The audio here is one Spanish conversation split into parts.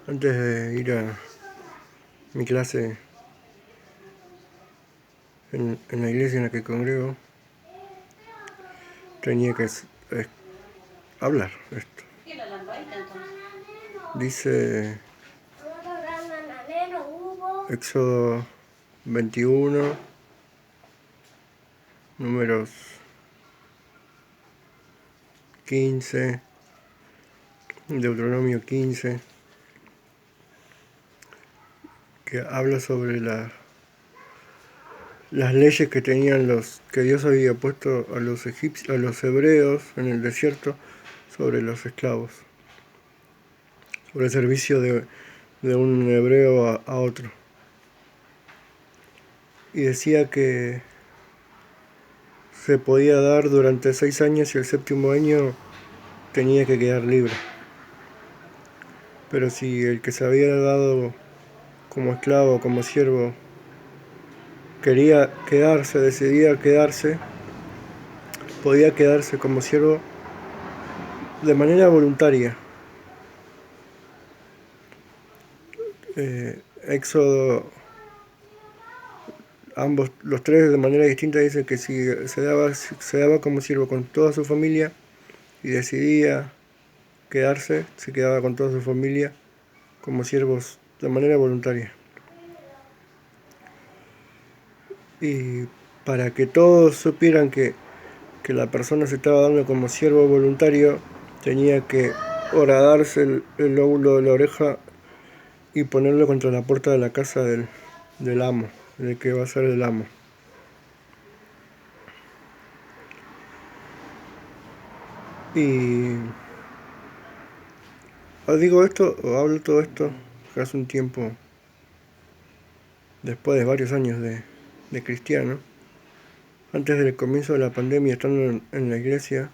Antes de ir a mi clase en la iglesia en la que congrego, tenía que hablar esto. Dice Éxodo 21, números 15, Deuteronomio 15, que habla sobre las leyes que tenían que Dios había puesto a los egipcios, a los hebreos en el desierto sobre los esclavos, sobre el servicio de un hebreo a otro. Y decía que se podía dar durante 6 años y el séptimo año tenía que quedar libre. Pero si el que se había dado como esclavo, como siervo, quería quedarse, decidía quedarse, podía quedarse como siervo de manera voluntaria. Éxodo, los tres de manera distinta dicen que si se daba como siervo con toda su familia y decidía quedarse, se quedaba con toda su familia como siervos de manera voluntaria. Y para que todos supieran que la persona se estaba dando como siervo voluntario, tenía que horadarse el lóbulo de la oreja y ponerlo contra la puerta de la casa del amo, del que va a ser el amo. Y os digo esto, o hablo todo esto, que hace un tiempo, después de varios años de cristiano, antes del comienzo de la pandemia, estando en la iglesia,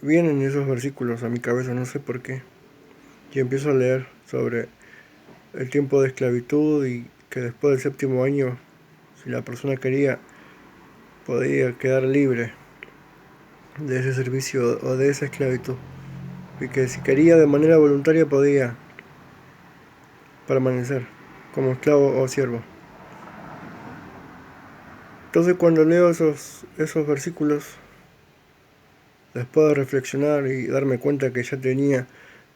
vienen esos versículos a mi cabeza, no sé por qué, y empiezo a leer sobre el tiempo de esclavitud y que después del séptimo año, si la persona quería, podía quedar libre de ese servicio o de esa esclavitud, y que si quería de manera voluntaria podía permanecer como esclavo o siervo. Entonces cuando leo esos versículos, después de reflexionar y darme cuenta que ya tenía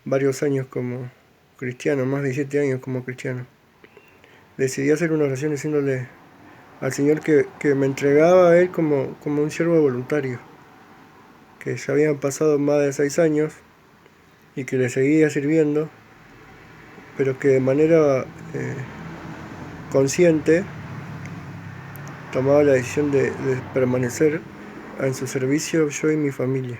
varios años como cristiano, más de 7 años como cristiano, decidí hacer una oración diciéndole al Señor que me entregaba a Él como un siervo voluntario, que ya habían pasado más de 6 años y que le seguía sirviendo, pero que de manera consciente tomaba la decisión de permanecer en su servicio yo y mi familia.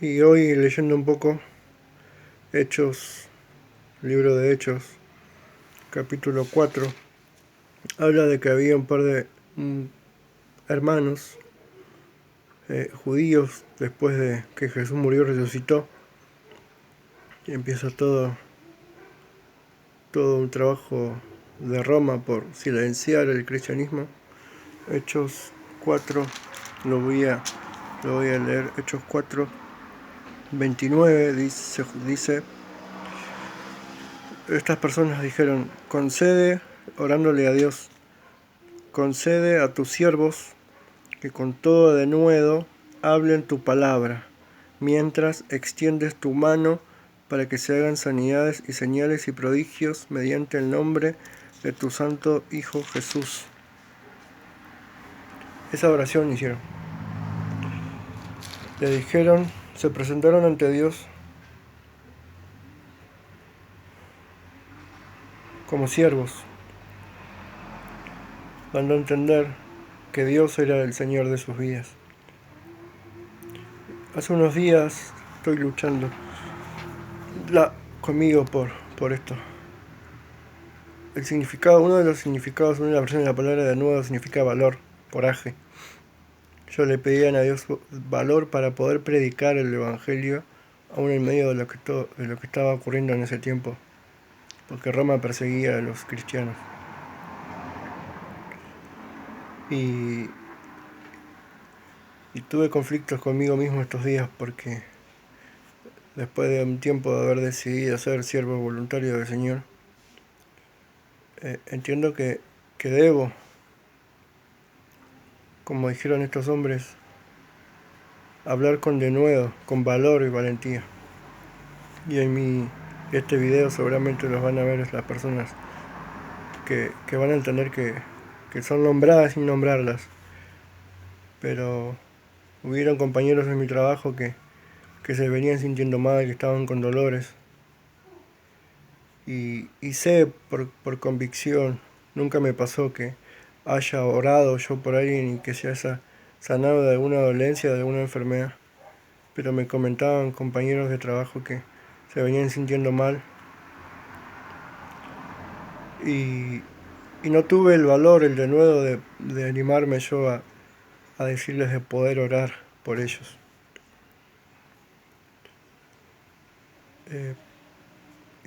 Y hoy leyendo un poco Hechos, libro de Hechos, capítulo 4, habla de que había un par de hermanos judíos después de que Jesús murió, resucitó, y empieza todo un trabajo de Roma por silenciar el cristianismo. Hechos 4, lo voy a leer. Hechos 4, 29 dice, estas personas dijeron, concede, orándole a Dios, concede a tus siervos que con todo denuedo hablen tu palabra, mientras extiendes tu mano para que se hagan sanidades y señales y prodigios mediante el nombre de tu santo Hijo Jesús. Esa oración hicieron. Le dijeron, se presentaron ante Dios como siervos, dando a entender que Dios era el Señor de sus vidas. Hace unos días estoy luchando conmigo por esto. El significado, uno de los significados, una de las versiones de la palabra de nuevo significa valor, coraje. Yo le pedía a Dios valor para poder predicar el Evangelio aún en medio de lo que estaba ocurriendo en ese tiempo, porque Roma perseguía a los cristianos. Y Y tuve conflictos conmigo mismo estos días porque después de un tiempo de haber decidido ser siervo voluntario del Señor, entiendo que debo, como dijeron estos hombres, hablar con denuedo, con valor y valentía. Y en este video seguramente los van a ver las personas que van a entender que son nombradas sin nombrarlas. Pero hubieron compañeros en mi trabajo que se venían sintiendo mal, que estaban con dolores. Y sé por convicción, nunca me pasó que haya orado yo por alguien y que se haya sanado de alguna dolencia, de alguna enfermedad. Pero me comentaban compañeros de trabajo que se venían sintiendo mal y, y no tuve el valor, el denuedo de animarme yo a decirles de poder orar por ellos. Eh,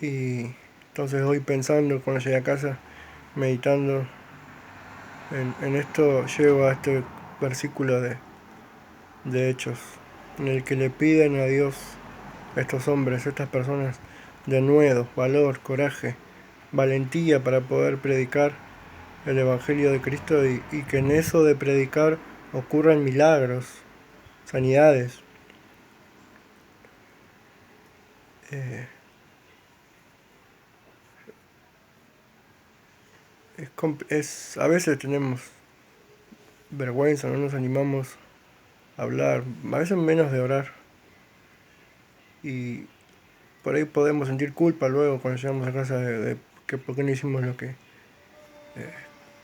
y entonces hoy pensando, cuando llegué a casa, meditando en esto, llego a este versículo de Hechos, en el que le piden a Dios, a estos hombres, a estas personas, denuedo, valor, coraje, valentía para poder predicar el Evangelio de Cristo y que en eso de predicar ocurran milagros, sanidades. Eh, a veces tenemos vergüenza, no nos animamos a hablar, a veces menos de orar. Y por ahí podemos sentir culpa luego cuando llegamos a casa de que por qué no hicimos lo que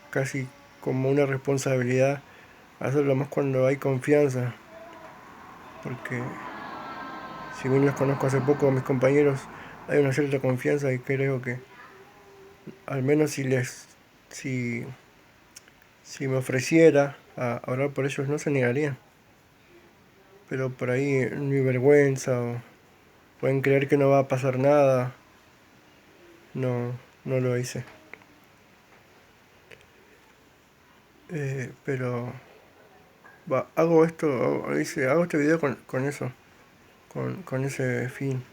casi como una responsabilidad, hacerlo más cuando hay confianza, porque si bien los conozco hace poco a mis compañeros, hay una cierta confianza y creo que al menos si, si me ofreciera a orar por ellos no se negarían. Pero por ahí mi vergüenza o pueden creer que no va a pasar nada, no, no lo hice. Pero hago hago este video con eso, con ese fin.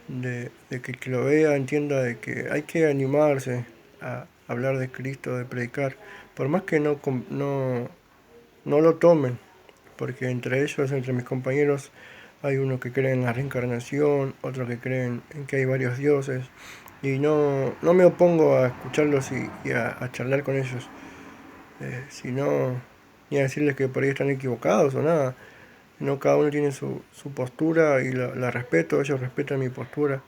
De que lo vea, entienda de que hay que animarse a hablar de Cristo, de predicar, por más que no lo tomen, porque entre ellos, entre mis compañeros, hay uno que cree en la reencarnación, otro que cree en que hay varios dioses, y no me opongo a escucharlos y a charlar con ellos, sino ni a decirles que por ahí están equivocados o nada. No, cada uno tiene su postura y la respeto, ellos respetan mi postura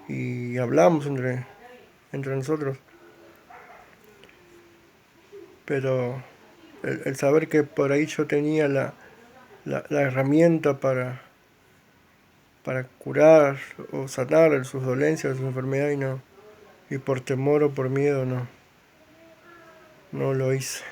y hablamos entre nosotros. Pero el saber que por ahí yo tenía la herramienta para curar o sanar sus dolencias, sus enfermedades y por temor o por miedo no lo hice.